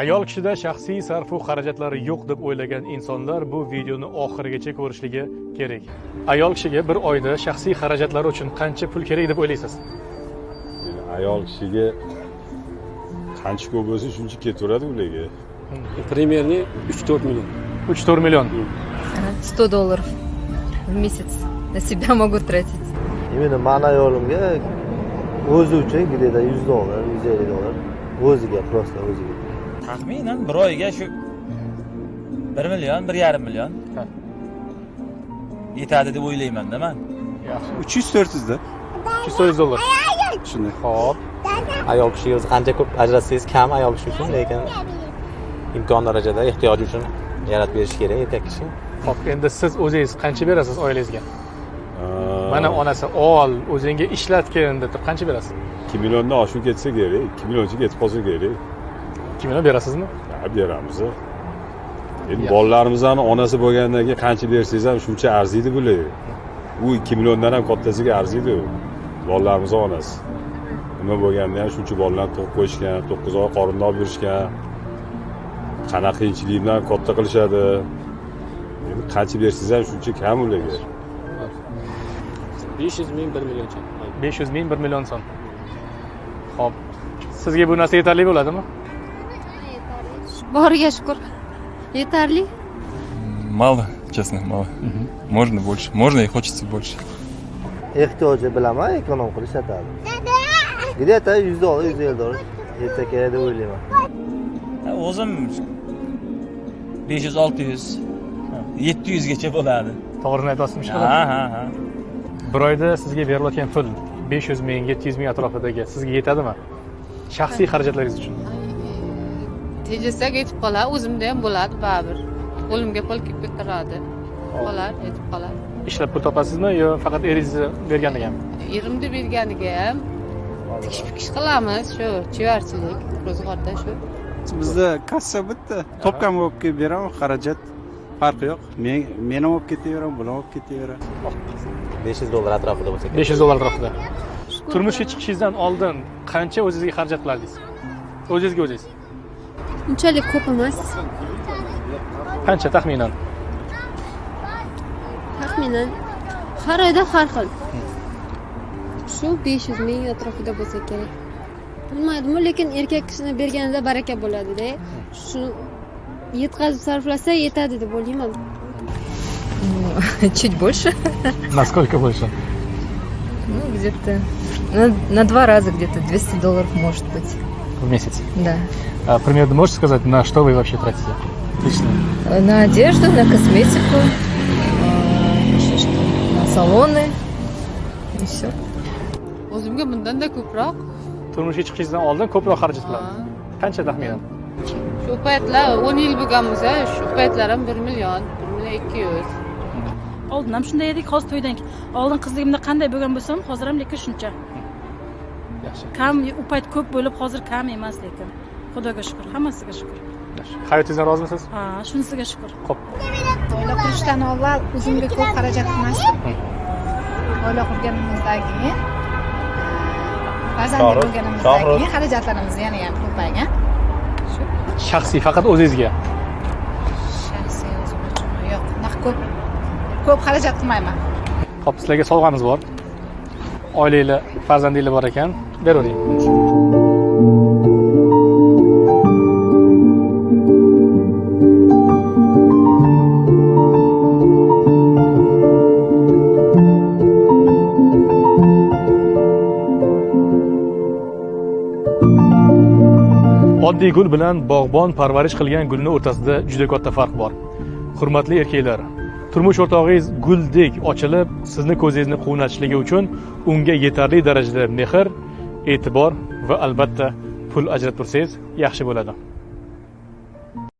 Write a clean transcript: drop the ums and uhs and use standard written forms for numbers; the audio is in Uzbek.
Ayol kishida shaxsiy sarf va xarajatlari yo'q deb o'ylagan insonlar bu videoni oxirigacha ko'rishligi kerak. Ayol kishiga bir oyda shaxsiy xarajatlari uchun qancha pul kerak deb o'ylaysiz? Ayol kishiga qancha ko'p bo'lsa shuncha ketaveradi ularga. Примерно 3-4 миллион. 3-4 million. $100 в месяц на себя могу tратить. Именно men ayolimga o'zi uchun где-то $100, $150 o'ziga просто o'ziga. Taxminan bir oyga shu 1 million, 1,5 million yetadi deb o'ylayman-da men. 300-400 da. $300. Shunday. Xo'p. Ayol kishi o'zi qancha ko'p ajratsangiz kam ayol kishi uchun, lekin imkon darajada ehtiyoji uchun yaratib berish kerak erkak kishi. Xo'p, endi siz o'zingiz qancha berasiz oilangizga? Mana onasi ol, o'zingga ishlatgin deb qancha berasiz? 2 milliondan oshib ketsa kerak, 2 millioncha ketib qolsa kerak. 2 million berasizmi? Ha, beramiz. Endi bolalarimizning onasi bo'lgandan keyin qancha bersangiz ham shuncha arziydi bular. U 2 milliondan ham kattasiga arziydi. Bolalarimizning onasi. Nima bo'lganda ham shuncha bolalarni tug'ib qo'yishgan, 9 oy qorindoq berishgan. Qanaqa qiyinchilik bilan katta qilishadi. Endi qancha bersangiz ham shuncha kam ularga. 500 ming 1 million. 500 ming 1 million so'm. Xo'p. Sizga bu narsa yetarli bo'ladimi? Boriga shukur. Yetarli. Мало, честно, мало. Можно больше. Можно и хочется больше. Ehtiyoji bilaman ekonom qilish aytadi. Где-то $100, $150 yetsa kerak deb o'ylayman. O'zim 500-600, 700 gacha bo'ladi. To'g'rini aytasizmi? Ha. Bir oyda sizga berilayotgan pul 500 ming, 700 ming atrofidagi sizga yetadimi? Shaxsiy xarajatlaringiz uchun. Tejasak yetib qolar, o'zimda ham bo'ladi baribir. Qo'limga pul kelib turadi. Qolar, yetib qolar. Ishlab pul topasizmi yo faqat eringizni berganiga ham? Erimni berganiga ham tikish qilamiz, shu chivarchilik, ro'zg'orda shu. Bizda kassa bitta. Topgan olib kelib beraman, xarajat farqi yo'q. Men ham olib ketaveram, bular olib ketaveradi. $500 atrofida bo'lsa kerak. $500 atrofida. Turmushga chiqishingizdan oldin qancha o'zingizga xarajat qilardingiz? O'zingizga o'zingiz. Unchalik ko'p emas. Qancha taxminan? Taxminan har oyda har xil. Shu 500 ming atrofida bo'lsa kerak. Bilmaydim, lekin erkak kishini berganida baraka bo'ladi-da. Shu yetkazib sarflasa yetadi deb o'ylayman. Чуть больше. Насколько больше? Ну, где-то на 2 раза где-то $200 может быть. В месяц? Да. Примерно можете сказать, на что вы вообще тратите? Лично? На одежду, на косметику, еще что, на салоны и все. O'zimga bundan da ko'proq. Turmushga chiqishingizdan oldin ko'proq xarajat qilasiz. Qancha taxminan? Shu paytlar 10 yil bo'lgan bo'lsa, shu paytlar ham 1 million, 1,200,000. Oldin ham shunday edik, hozir to'ydan keyin. Oldin qizligimda qanday bo'lgan bo'lsam, hozir ham lekin shuncha. Yaxshi. Kam, u payt ko'p bo'lib, hozir kam emas lekin. Xudoga shukr, hammasiga shukr. Hayotingizdan rozimisiz? Ha, shunisiga shukr. Xo'p. Oila qurishdan avval o'zimga ko'p xarajat qilmasdim. Oila qurganimizdan keyin farzandli bo'lganimizdan keyin xarajatlarimiz yana ham ko'paygan. Shu Shaxsiy faqat o'zingizga. shaxsiy o'zim uchun yo'q, ko'p xarajat qilmayman. Xo'p, sizlarga sovg'amiz bor. Oilanglar, farzandinglar bor ekan, beravering. Oddiy gul bilan bog'bon parvarish qilgan gulning o'rtasida juda katta farq bor. Hurmatli erkaklar, turmush o'rtog'ingiz guldek ochilib, sizni ko'zingizni quvnatishligi uchun unga yetarli darajada mehr, e'tibor va albatta pul ajratib tursangiz yaxshi bo'ladi.